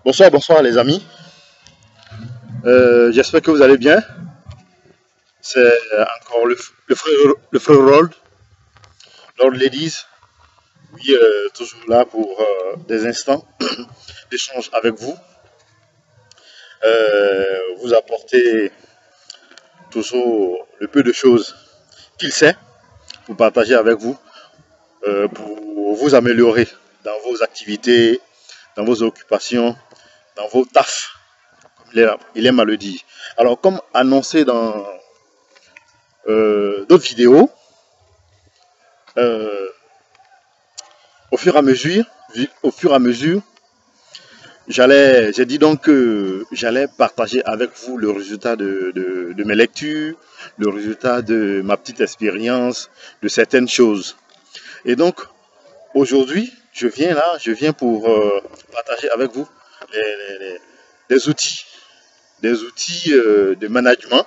Bonsoir, bonsoir les amis. J'espère que vous allez bien. C'est encore le frère Lord Ladies. Oui, toujours là pour des instants d'échange avec vous. Vous apporter toujours le peu de choses qu'il sait pour partager avec vous, pour vous améliorer dans vos activités, dans vos occupations, dans vos tafs, comme il aime à le dire. Alors, comme annoncé dans d'autres vidéos, euh, au fur et à mesure, j'ai dit donc que j'allais partager avec vous le résultat de mes lectures, le résultat de ma petite expérience, de certaines choses. Et donc, aujourd'hui, je viens pour partager avec vous des outils, de management,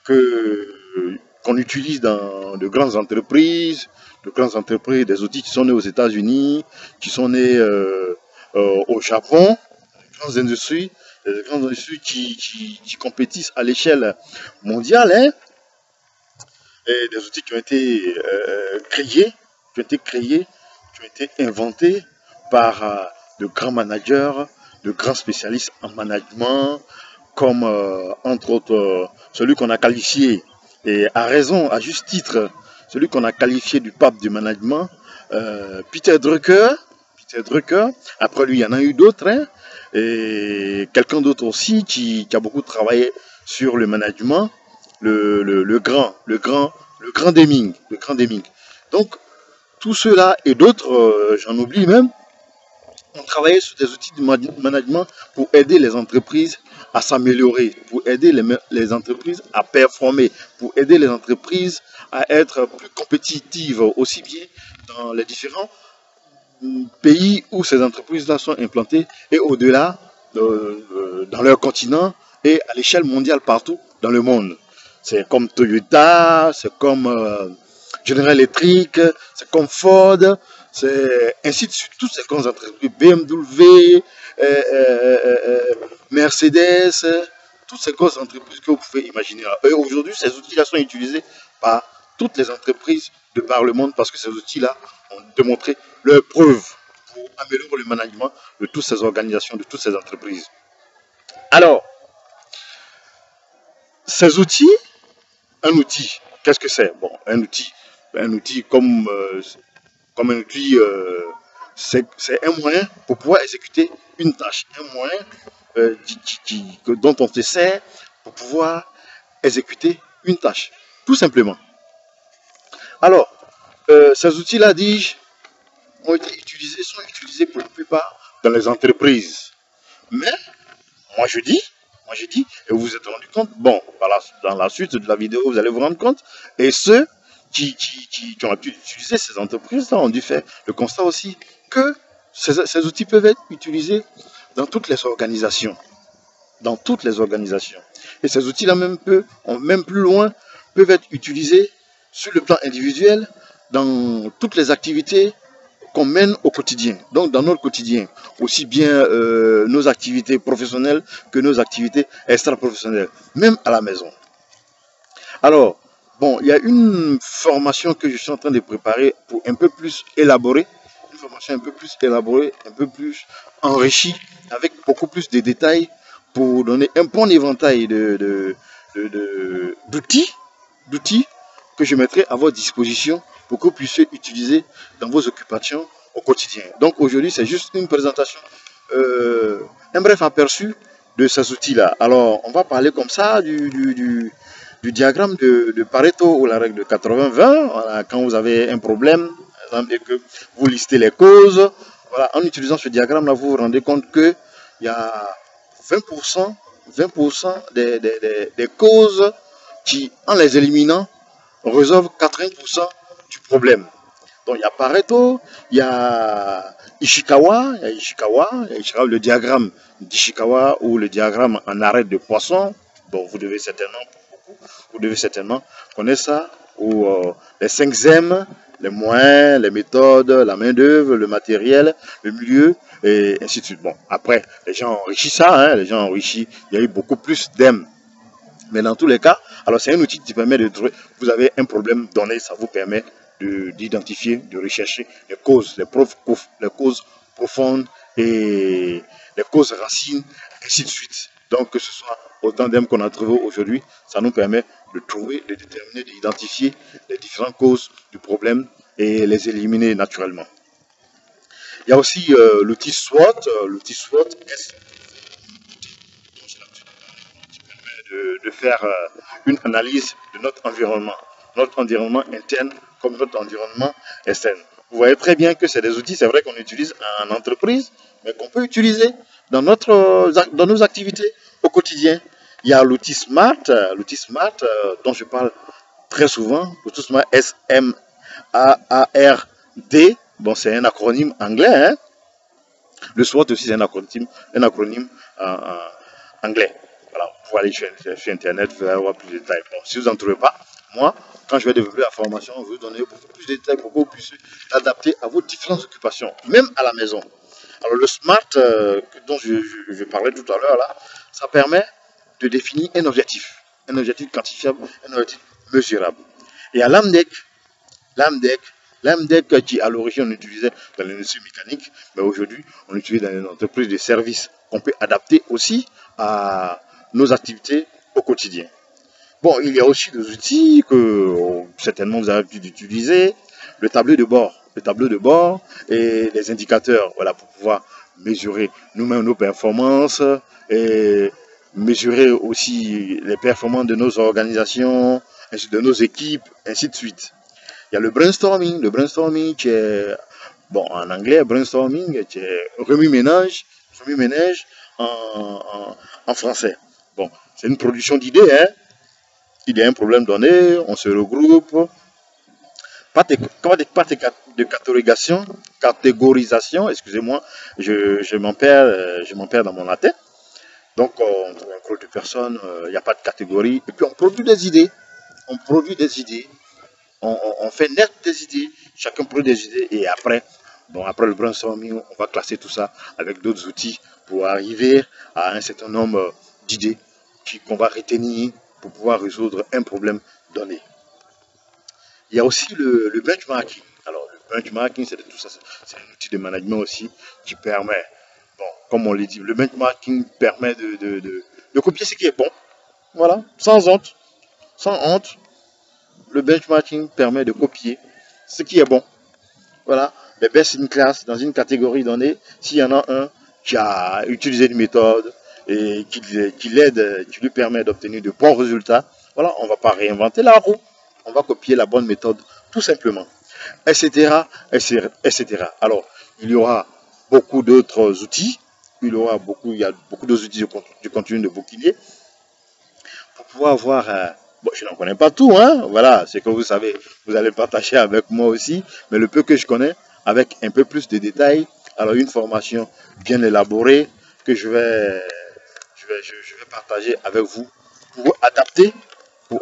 que qu'on utilise dans de grandes entreprises, des outils qui sont nés aux États-Unis, qui sont nés au Japon, des grandes industries qui compétissent à l'échelle mondiale, hein, et des outils qui ont été qui ont été inventés par de grands managers, de grands spécialistes en management, comme entre autres celui qu'on a qualifié, et à raison, à juste titre, celui qu'on a qualifié du pape du management, Peter Drucker. Après lui, il y en a eu d'autres, hein, et quelqu'un d'autre aussi qui a beaucoup travaillé sur le management, le grand Deming. Donc, tout cela et d'autres, j'en oublie même, ont travaillé sur des outils de management pour aider les entreprises à s'améliorer, pour aider les entreprises à performer, pour aider les entreprises à être plus compétitives, aussi bien dans les différents pays où ces entreprises-là sont implantées et au-delà, dans leur continent et à l'échelle mondiale partout dans le monde. C'est comme Toyota, c'est comme General Electric, c'est comme Ford, c'est ainsi de suite. Toutes ces grandes entreprises, BMW, Mercedes, toutes ces grosses entreprises que vous pouvez imaginer. Et aujourd'hui, ces outils-là sont utilisés par toutes les entreprises de par le monde parce que ces outils-là ont démontré leurs preuves pour améliorer le management de toutes ces organisations, de toutes ces entreprises. Alors, ces outils, un outil, qu'est-ce que c'est? Bon, un outil comme un outil, c'est un moyen pour pouvoir exécuter une tâche, un moyen dont on se sert pour pouvoir exécuter une tâche, tout simplement. Alors, ces outils-là, dis-je, sont utilisés pour la plupart dans les entreprises. Mais, moi je dis, et vous vous êtes rendu compte, bon, dans la suite de la vidéo, vous allez vous rendre compte, et ceux qui ont pu utiliser ces entreprises-là ont dû faire le constat aussi que ces outils peuvent être utilisés dans toutes les organisations. Dans toutes les organisations. Et ces outils-là, même plus loin, peuvent être utilisés sur le plan individuel dans toutes les activités qu'on mène au quotidien, donc dans notre quotidien, aussi bien nos activités professionnelles que nos activités extra-professionnelles, même à la maison. Alors, bon, il y a une formation que je suis en train de préparer pour un peu plus élaborer, une formation un peu plus élaborée, un peu plus enrichie, avec beaucoup plus de détails pour donner un bon éventail d'outils que je mettrai à votre disposition pour que vous puissiez utiliser dans vos occupations au quotidien. Donc aujourd'hui, c'est juste une présentation, un bref aperçu de ces outils-là. Alors, on va parler comme ça du diagramme de Pareto ou la règle de 80-20. Voilà, quand vous avez un problème, par exemple, et que vous listez les causes, voilà, en utilisant ce diagramme-là, vous vous rendez compte qu'il y a 20% des causes qui, en les éliminant, résolvent 80% du problème. Donc il y a Pareto, il y a Ishikawa, le diagramme d'Ishikawa ou le diagramme en arête de poisson. Bon, vous devez certainement connaître ça, ou les 5 M les moyens, les méthodes, la main-d'œuvre, le matériel, le milieu, et ainsi de suite. Bon, après, les gens ont enrichi ça, hein, les gens ont enrichi, il y a eu beaucoup plus d'aimes. Mais dans tous les cas, alors c'est un outil qui permet de trouver, vous avez un problème donné, ça vous permet d'identifier, de rechercher les causes profondes et les causes racines, ainsi de suite. Donc que ce soit autant d'aimes qu'on a trouvé aujourd'hui, ça nous permet de trouver, de déterminer, d'identifier les différentes causes du problème et les éliminer naturellement. Il y a aussi l'outil SWOT, l'outil SWOT de faire une analyse de notre environnement interne comme notre environnement externe. Vous voyez très bien que c'est des outils, c'est vrai qu'on utilise en entreprise, mais qu'on peut utiliser dans nos activités au quotidien. Il y a l'outil SMART dont je parle très souvent, l'outil SMART S-M-A-A-R-D. Bon, c'est un acronyme anglais, hein. Le SWOT aussi, c'est un acronyme anglais. Voilà, vous pouvez aller sur Internet, vous allez avoir plus de détails. Bon, si vous n'en trouvez pas, moi, quand je vais développer la formation, je vais vous donner beaucoup plus de détails pour que vous puissiez l'adapter à vos différentes occupations, même à la maison. Alors, le SMART dont je parlais tout à l'heure, là, ça permet de définir un objectif quantifiable, un objectif mesurable. Et à l'AMDEC, l'AMDEC qui à l'origine on utilisait dans l'industrie mécanique, mais aujourd'hui on l'utilise dans les entreprises de services qu'on peut adapter aussi à nos activités au quotidien. Bon, il y a aussi des outils que certainement vous avez pu utiliser, le tableau de bord et les indicateurs, voilà, pour pouvoir mesurer nous-mêmes nos performances et mesurer aussi les performances de nos organisations, de nos équipes, ainsi de suite. Il y a le brainstorming qui est, bon, en anglais, brainstorming, qui est remue-ménage en français. Bon, c'est une production d'idées, hein. Il y a un problème donné, on se regroupe. Pas de catégorisation, excusez-moi, je m'en perds dans mon latin. Donc, on trouve un groupe de personnes, il n'y a pas de catégorie, et puis on produit des idées. On fait naître des idées, chacun produit des idées, et après, bon, après le brainstorming, on va classer tout ça avec d'autres outils pour arriver à un certain nombre d'idées qu'on va retenir pour pouvoir résoudre un problème donné. Il y a aussi le benchmarking. Alors, le benchmarking, c'est tout ça, c'est un outil de management aussi qui permet, bon, comme on l'a dit, le benchmarking permet de copier ce qui est bon. Voilà, sans honte. Sans honte, le benchmarking permet de copier ce qui est bon. Voilà, les best in class dans une catégorie donnée, s'il y en a un qui a utilisé une méthode et qui l'aide, qui lui permet d'obtenir de bons résultats, voilà, on ne va pas réinventer la roue, on va copier la bonne méthode tout simplement, etc., etc. Alors, il y aura beaucoup d'autres outils, il y a beaucoup d'autres outils du continue de bouquinier pour pouvoir voir. Bon, je n'en connais pas tout, hein. Voilà, c'est que vous savez, vous allez partager avec moi aussi, mais le peu que je connais, avec un peu plus de détails, alors une formation bien élaborée que je vais partager avec vous pour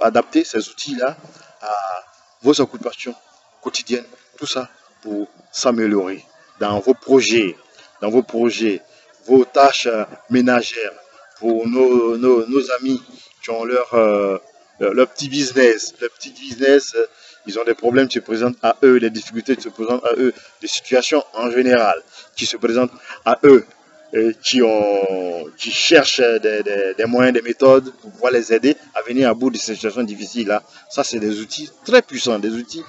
adapter ces outils-là à vos occupations quotidiennes, tout ça pour s'améliorer dans vos projets, vos tâches ménagères, pour nos amis qui ont leur petit business. Ils ont des problèmes qui se présentent à eux, des difficultés qui se présentent à eux, des situations en général qui se présentent à eux, qui cherchent des moyens, des méthodes pour pouvoir les aider à venir à bout de ces situations difficiles-là. Ça, c'est des outils très puissants, des outils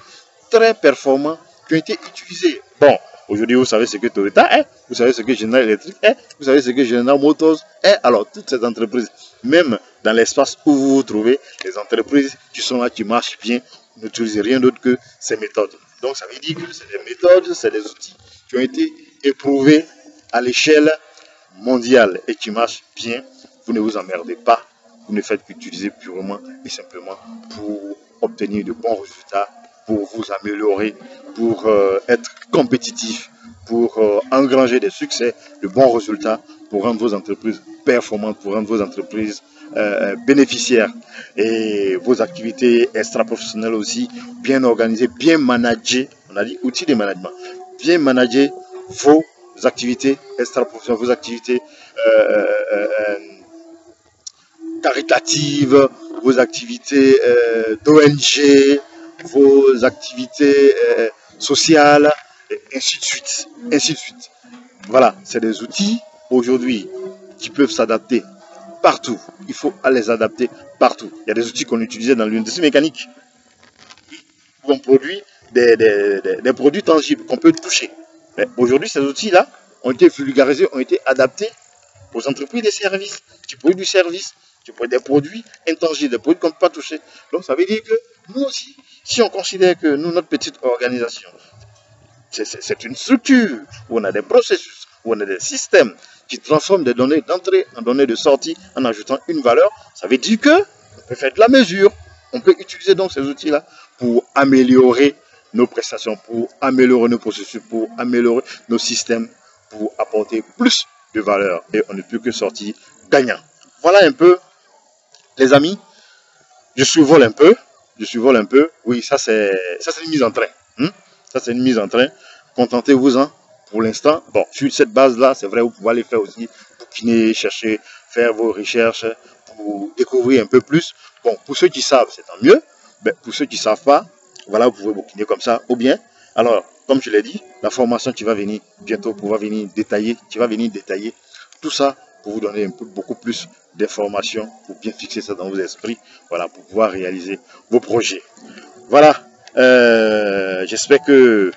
très performants qui ont été utilisés. Bon, aujourd'hui, vous savez ce que Toyota est, vous savez ce que General Electric est, vous savez ce que General Motors est. Alors, toutes ces entreprises, même dans l'espace où vous vous trouvez, les entreprises qui sont là, qui marchent bien, n'utilisent rien d'autre que ces méthodes. Donc, ça veut dire que c'est des méthodes, c'est des outils qui ont été éprouvés à l'échelle mondiale et qui marchent bien. Vous ne vous emmerdez pas, vous ne faites qu'utiliser purement et simplement pour obtenir de bons résultats, pour vous améliorer, pour être compétitif, pour engranger des succès, de bons résultats, pour rendre vos entreprises performantes, pour rendre vos entreprises bénéficiaires et vos activités extra-professionnelles aussi bien organisées, bien managées. On a dit outils de management. Bien manager vos activités extra-professionnelles, vos activités caritatives, vos activités d'ONG, vos activités sociales, et ainsi de suite. Ainsi de suite. Voilà, c'est des outils aujourd'hui qui peuvent s'adapter partout. Il faut les adapter partout. Il y a des outils qu'on utilisait dans l'industrie mécanique où on produit des produits tangibles qu'on peut toucher. Mais aujourd'hui, ces outils-là ont été vulgarisés, ont été adaptés aux entreprises de services qui produisent du service, qui produisent des produits intangibles, des produits qu'on ne peut pas toucher. Donc, ça veut dire que nous aussi, si on considère que nous, notre petite organisation, c'est une structure où on a des processus, où on a des systèmes qui transforment des données d'entrée en données de sortie en ajoutant une valeur, ça veut dire que on peut faire de la mesure. On peut utiliser donc ces outils-là pour améliorer nos prestations, pour améliorer nos processus, pour améliorer nos systèmes, pour apporter plus de valeur. Et on ne peut que sortir gagnant. Voilà un peu, les amis. Je survole un peu. Oui, ça c'est une mise en train. Ça c'est une mise en train. Contentez-vous-en pour l'instant. Bon, sur cette base-là, c'est vrai, vous pouvez aller faire aussi, bouquiner, chercher, faire vos recherches pour découvrir un peu plus. Bon, pour ceux qui savent, c'est tant mieux. Mais pour ceux qui ne savent pas, voilà, vous pouvez bouquiner comme ça. Ou bien, alors, comme je l'ai dit, la formation qui va venir bientôt, qui va venir détailler tout ça pour vous donner beaucoup plus d'informations, pour bien fixer ça dans vos esprits, voilà, pour pouvoir réaliser vos projets. Voilà, j'espère que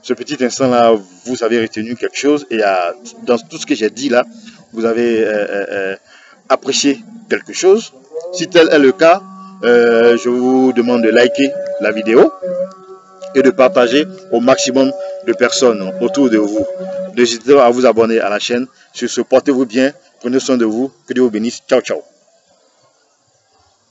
ce petit instant-là, vous avez retenu quelque chose et dans tout ce que j'ai dit là, vous avez apprécié quelque chose. Si tel est le cas, je vous demande de liker la vidéo et de partager au maximum de personnes autour de vous. N'hésitez pas à vous abonner à la chaîne. Sur ce, portez-vous bien, prenez soin de vous, que Dieu vous bénisse. Ciao, ciao.